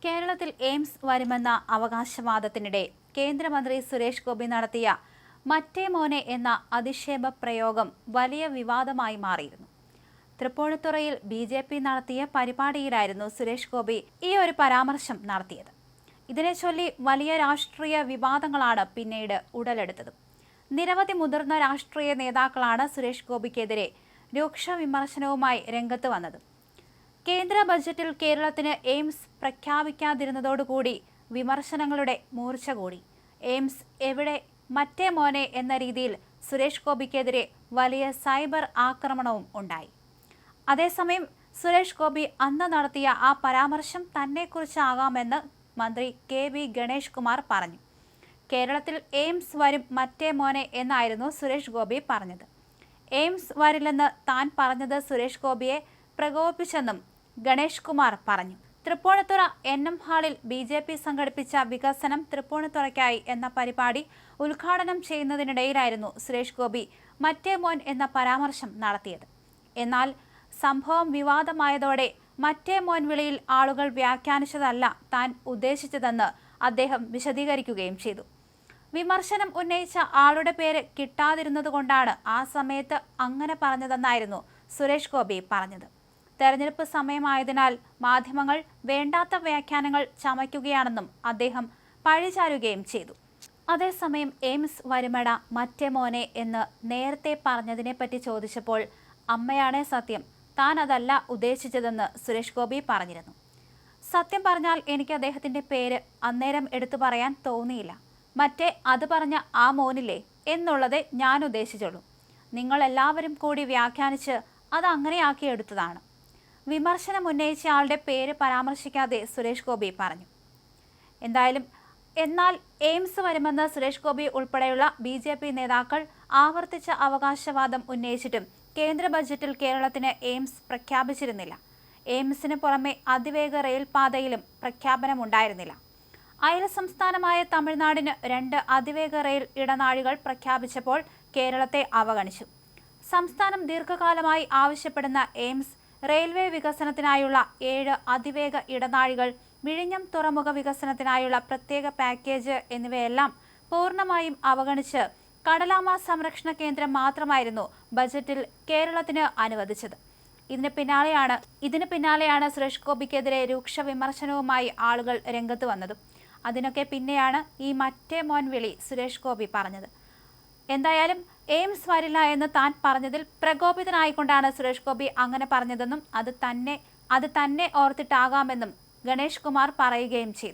കേരളത്തിൽ എയിംസ് വരുമെന്ന അവകാശവാദത്തിനിടെ കേന്ദ്രമന്ത്രി സുരേഷ് ഗോപി നടത്തിയ മറ്റേ മോനെ എന്ന അധിക്ഷേപ പ്രയോഗം വലിയ വിവാദമായി മാറിയിരുന്നു. തൃപ്പൂണിത്തുറയിൽ BJP നടത്തിയ പരിപാടിയിലായിരുന്നു സുരേഷ് ഗോപി ഈ ഒരു പരാമർശം നടത്തിയത്. ഇതിനെ ചൊല്ലി വലിയ രാഷ്ട്രീയ വിവാദങ്ങളാണ് പിന്നീട് ഉടലെടുത്തത്. നിരവധി മുതിർന്ന രാഷ്ട്രീയ നേതാക്കളാണ് സുരേഷ് ഗോപിക്കെതിരെ രൂക്ഷ വിമർശനവുമായി രംഗത്ത് വന്നത്. കേന്ദ്ര ബജറ്റിൽ കേരളത്തിന് എയിംസ് പ്രഖ്യാപിക്കാതിരുന്നതോടുകൂടി വിമർശനങ്ങളുടെ മൂർച്ച കൂടി. എയിംസ് എവിടെ, മറ്റേ മോനെ എന്ന രീതിയിൽ സുരേഷ് ഗോപിക്കെതിരെ വലിയ സൈബർ ആക്രമണവും ഉണ്ടായി. അതേസമയം സുരേഷ് ഗോപി അന്ന് നടത്തിയ ആ പരാമർശം തന്നെക്കുറിച്ചാകാമെന്ന് മന്ത്രി KV ഗണേഷ് കുമാർ പറഞ്ഞു. കേരളത്തിൽ എയിംസ് വരും മറ്റേ മോനെ എന്നായിരുന്നു സുരേഷ് ഗോപി പറഞ്ഞത്. എയിംസ് വരില്ലെന്ന് താൻ പറഞ്ഞത് സുരേഷ് ഗോപിയെ പ്രകോപിപ്പിച്ചെന്നും ഗണേഷ് കുമാർ പറഞ്ഞു. തൃപ്പൂണിത്തുറ NM ഹാളിൽ BJP സംഘടിപ്പിച്ച വികസനം തൃപ്പൂണിത്തുറയ്ക്കായി എന്ന പരിപാടി ഉദ്ഘാടനം ചെയ്യുന്നതിനിടയിലായിരുന്നു സുരേഷ് ഗോപി മറ്റേ മോൻ എന്ന പരാമർശം നടത്തിയത്. എന്നാൽ സംഭവം വിവാദമായതോടെ മറ്റേ മോൻ വിളിയിൽ ആളുകൾ വ്യാഖ്യാനിച്ചതല്ല താൻ ഉദ്ദേശിച്ചതെന്ന് അദ്ദേഹം വിശദീകരിക്കുകയും ചെയ്തു. വിമർശനം ഉന്നയിച്ച ആളുടെ പേര് കിട്ടാതിരുന്നതുകൊണ്ടാണ് ആ സമയത്ത് അങ്ങനെ പറഞ്ഞതെന്നായിരുന്നു സുരേഷ് ഗോപി പറഞ്ഞത്. തെരഞ്ഞെടുപ്പ് സമയമായതിനാൽ മാധ്യമങ്ങൾ വേണ്ടാത്ത വ്യാഖ്യാനങ്ങൾ ചമയ്ക്കുകയാണെന്നും അദ്ദേഹം പഴിചാരുകയും ചെയ്തു. അതേസമയം എയിംസ് വരുമട മറ്റേ മോനെ എന്ന് നേരത്തെ പറഞ്ഞതിനെപ്പറ്റി ചോദിച്ചപ്പോൾ അമ്മയാണേ സത്യം, താൻ അതല്ല ഉദ്ദേശിച്ചതെന്ന് സുരേഷ് ഗോപി പറഞ്ഞിരുന്നു. സത്യം പറഞ്ഞാൽ എനിക്ക് അദ്ദേഹത്തിൻ്റെ പേര് അന്നേരം എടുത്തു പറയാൻ തോന്നിയില്ല. മറ്റേ അത് പറഞ്ഞ ആ മോനില്ലേ എന്നുള്ളത് ഞാൻ ഉദ്ദേശിച്ചുള്ളൂ. നിങ്ങളെല്ലാവരും കൂടി വ്യാഖ്യാനിച്ച് അത് അങ്ങനെയാക്കി എടുത്തതാണ്. വിമർശനം ഉന്നയിച്ച ആളുടെ പേര് പരാമർശിക്കാതെ സുരേഷ് ഗോപി പറഞ്ഞു. എന്നാൽ എയിംസ് വരുമെന്ന് സുരേഷ് ഗോപി ഉൾപ്പെടെയുള്ള BJP നേതാക്കൾ ആവർത്തിച്ച അവകാശവാദം ഉന്നയിച്ചിട്ടും കേന്ദ്ര ബജറ്റിൽ കേരളത്തിന് എയിംസ് പ്രഖ്യാപിച്ചിരുന്നില്ല. എയിംസിന് പുറമെ അതിവേഗ റെയിൽ പാതയിലും പ്രഖ്യാപനമുണ്ടായിരുന്നില്ല. അയൽ സംസ്ഥാനമായ തമിഴ്നാടിന് 2 അതിവേഗ റെയിൽ ഇടനാഴികൾ പ്രഖ്യാപിച്ചപ്പോൾ കേരളത്തെ അവഗണിച്ചു. സംസ്ഥാനം ദീർഘകാലമായി ആവശ്യപ്പെടുന്ന എയിംസ്, റെയിൽവേ വികസനത്തിനായുള്ള 7 അതിവേഗ ഇടനാഴികൾ, വിഴിഞ്ഞം തുറമുഖ വികസനത്തിനായുള്ള പ്രത്യേക പാക്കേജ് എന്നിവയെല്ലാം പൂർണ്ണമായും അവഗണിച്ച് കടലാമ സംരക്ഷണ കേന്ദ്രം മാത്രമായിരുന്നു ബജറ്റിൽ കേരളത്തിന് അനുവദിച്ചത്. ഇതിന് പിന്നാലെയാണ് സുരേഷ് ഗോപിക്കെതിരെ രൂക്ഷ വിമർശനവുമായി ആളുകൾ രംഗത്ത് വന്നതും. അതിനൊക്കെ പിന്നെയാണ് ഈ മറ്റേ മോൻ വിളി സുരേഷ് ഗോപി പറഞ്ഞത്. എന്തായാലും എയിംസ് വരില്ല എന്ന് താൻ പറഞ്ഞതിൽ പ്രകോപിതനായിക്കൊണ്ടാണ് സുരേഷ് ഗോപി അങ്ങനെ പറഞ്ഞതെന്നും അത് തന്നെ ഓർത്തിട്ടാകാമെന്നും ഗണേഷ് കുമാർ പറയുകയും ചെയ്തു.